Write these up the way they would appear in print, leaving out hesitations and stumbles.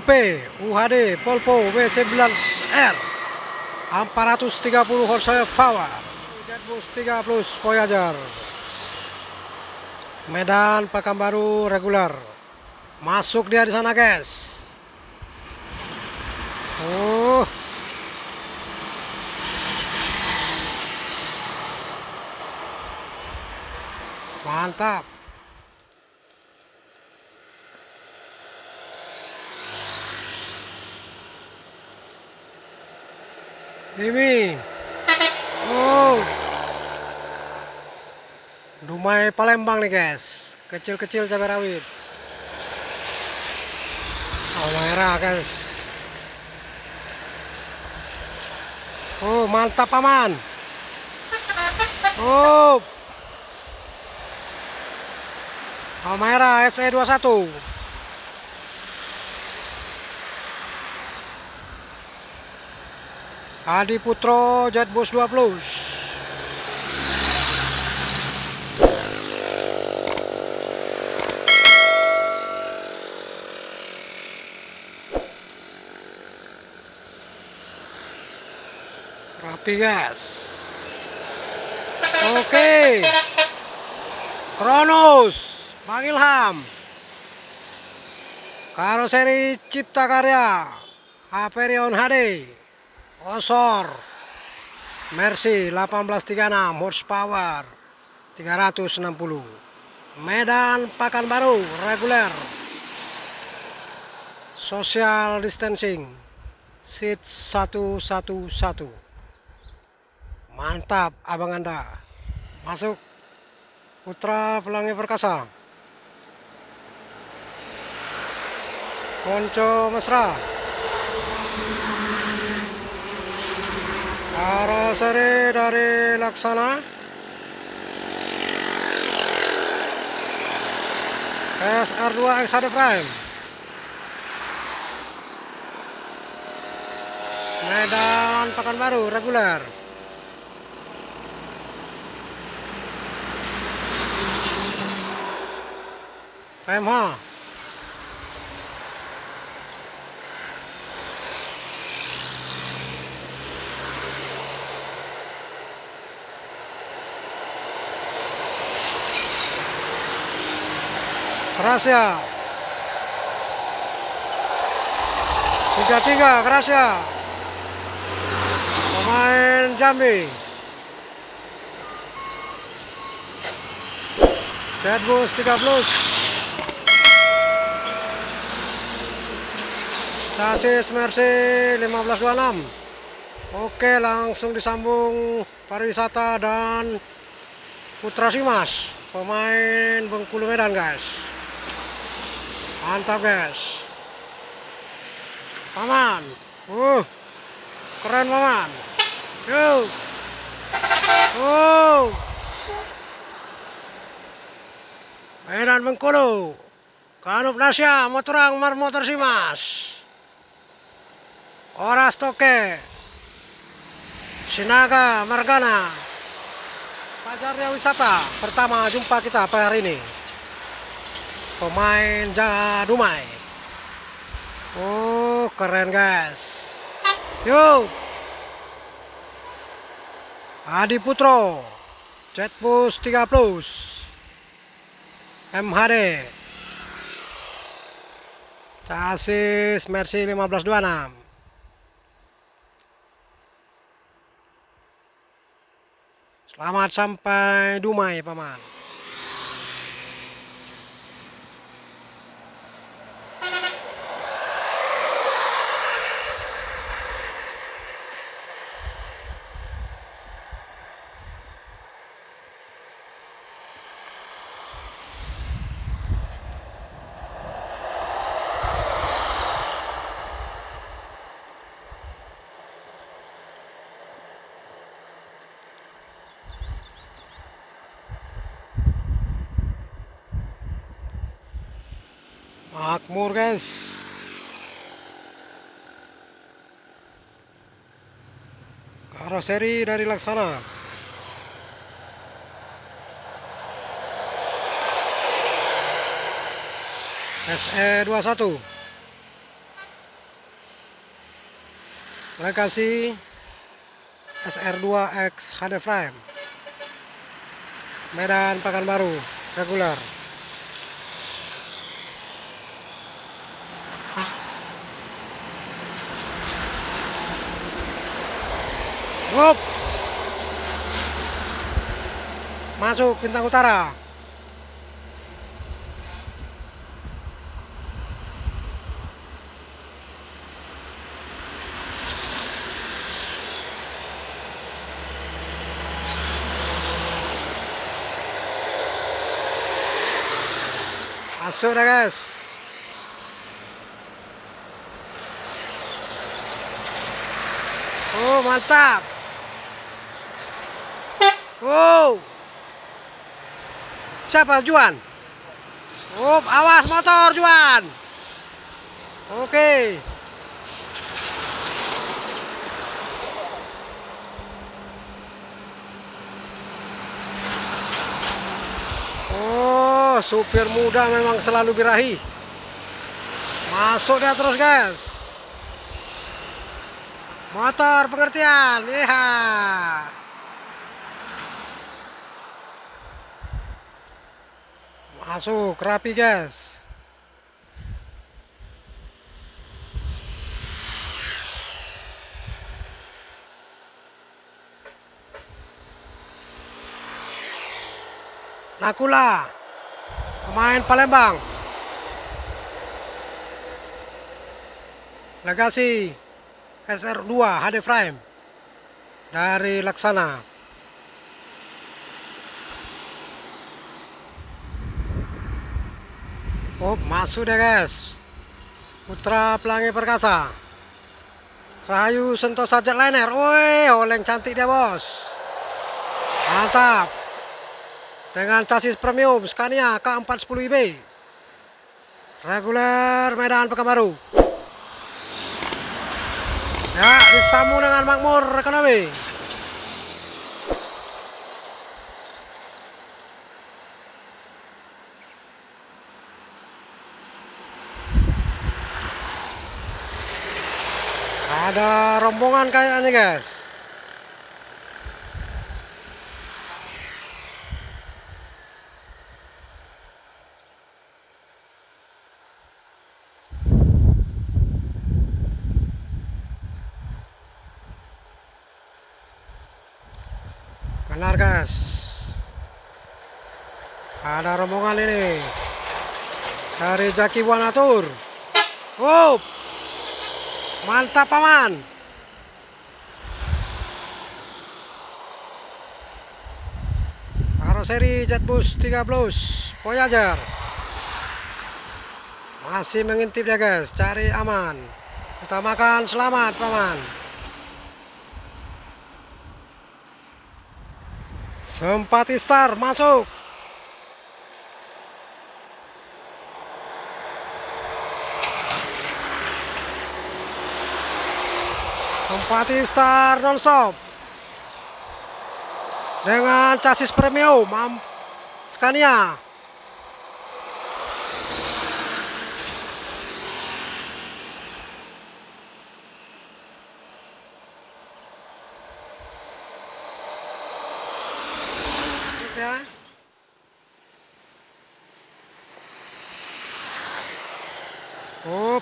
UP UHD Polpo W11R 430 horsepower Jetbus 3 plus Voyager. Medan Pekanbaru reguler. Masuk dia di sana, guys. Mantap. Ini Dumai Palembang nih, guys. Kecil-kecil cabai rawit. Merah, guys. Mantap, paman. Merah SE21. Adi Putro Jetbus 2 plus. Rapi, guys. Oke. Kronos Bang Ilham. Karoseri Cipta Karya Hyperion HD. Osor Mercy 1836 horsepower 360. Medan Pekanbaru reguler. Social distancing seat 111. Mantap, abang Anda. Masuk Putra Pelangi Perkasa. Konco Mesra. Karoseri dari Laksana. SR2 XHD Prime. Medan Pekanbaru reguler. PMH. Kerasya 33 Kerasya. Pemain Jambi. Jetbus 3 plus. Sasis Mercy 1526. Oke, langsung disambung pariwisata dan Putra Simas, pemain Bengkulu Medan, guys. Mantap, guys. Paman. Keren, paman. Yuk. Medan Bengkulu. Kanup Nasya Motorang Motor Simas. Oras Toke. Sinaga Margana. Pajarnya wisata pertama jumpa kita hari ini. Pemain Dumai. Keren, guys. Yuk. Adi Putro Jetbus 3 plus MHD. Sasis Mercy 1526. Selamat sampai Dumai, paman. Makmur, guys. Karoseri dari Laksana. SE21. Legacy SR2X HD frame, Medan Pekanbaru reguler. Hop, masuk Bintang Utara. Masuk dah guys. Oh mantap. Wow. Siapa Juan? Oh awas motor Juan. Oke. Supir muda memang selalu birahi. Masuk dia terus guys. Motor pengertian. Iya. Masuk rapi guys. Nakula, pemain Palembang. Legacy SR2 HD frame dari Laksana. Oh masuk deh guys. Putra Pelangi Perkasa, Rahayu Sentosa Jetliner. Woi oleng cantik dia bos. Mantap. Dengan chassis premium Scania K410IB, reguler Medan Pekanbaru. Ya, disambung dengan makmur ekonomi. Ada rombongan kayaknya guys. Benar guys, ada rombongan ini dari Jaki Buanatur. Wow, mantap paman. Karoseri Jetbus 13 Voyager. Masih mengintip ya guys, cari aman. Utamakan selamat paman. Sempati Star masuk. Sempati Star nonstop dengan chassis premium Scania. Ya. Oh,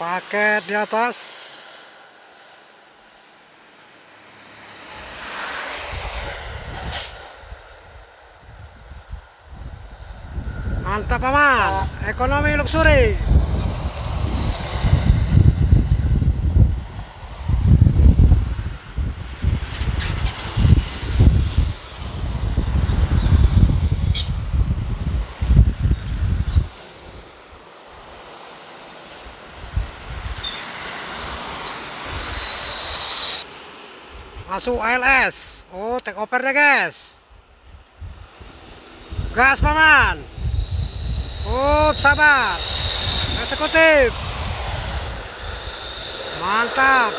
paket di atas. Mantap paman, ekonomi luxury. Masuk ALS. Oh, take over deh guys. Gas paman. Sabar. Eksekutif. Mantap.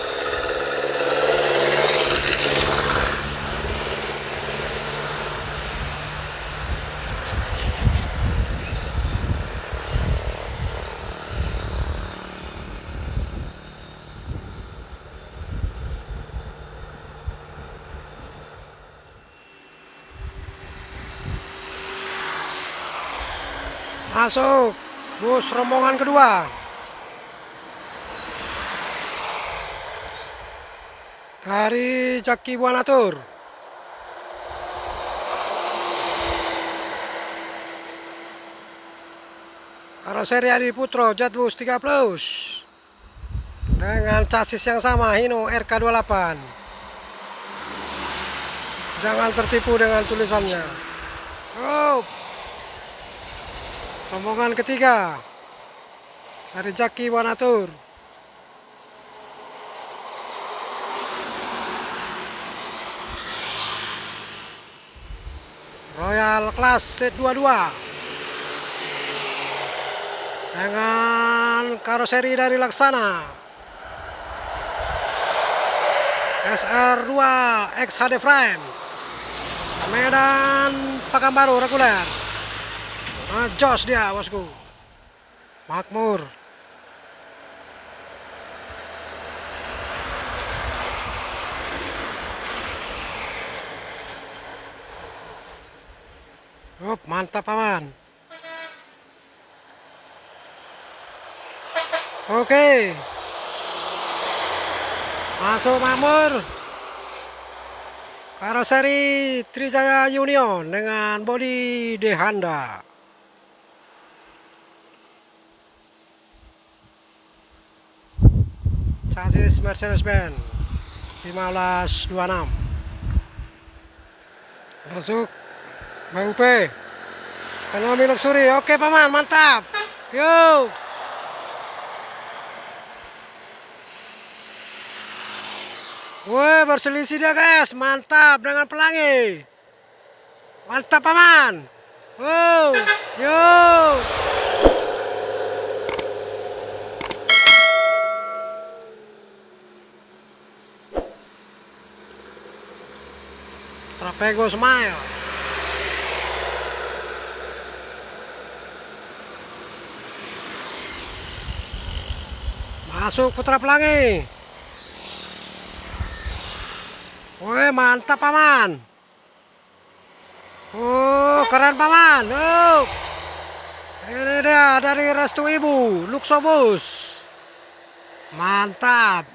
Masuk bus rombongan kedua dari Jaki Buanatur. Karoseri Adi Putro Jetbus 3 Plus dengan chassis yang sama Hino RK28. Jangan tertipu dengan tulisannya. Oh, rombongan ketiga dari Jaki Buanatur. Royal Class Z22 dengan karoseri dari Laksana SR2 XHD Frame, Medan Pekanbaru reguler. Jos dia bosku, makmur. Mantap paman. Oke, masuk makmur. Karoseri Trijaya Union dengan bodi De Honda. Chassis Mercedes-Benz 1526. Masuk BUP ekonomi luxury. Oke paman, mantap. Yuk. Woi, berselisih dia guys, mantap dengan pelangi. Mantap paman. Wow, yuk. Trapego Smile. Masuk Putra Pelangi. Woi, mantap paman. Oh, keren paman. Oh, ini dia dari Restu Ibu Luxobus. Mantap.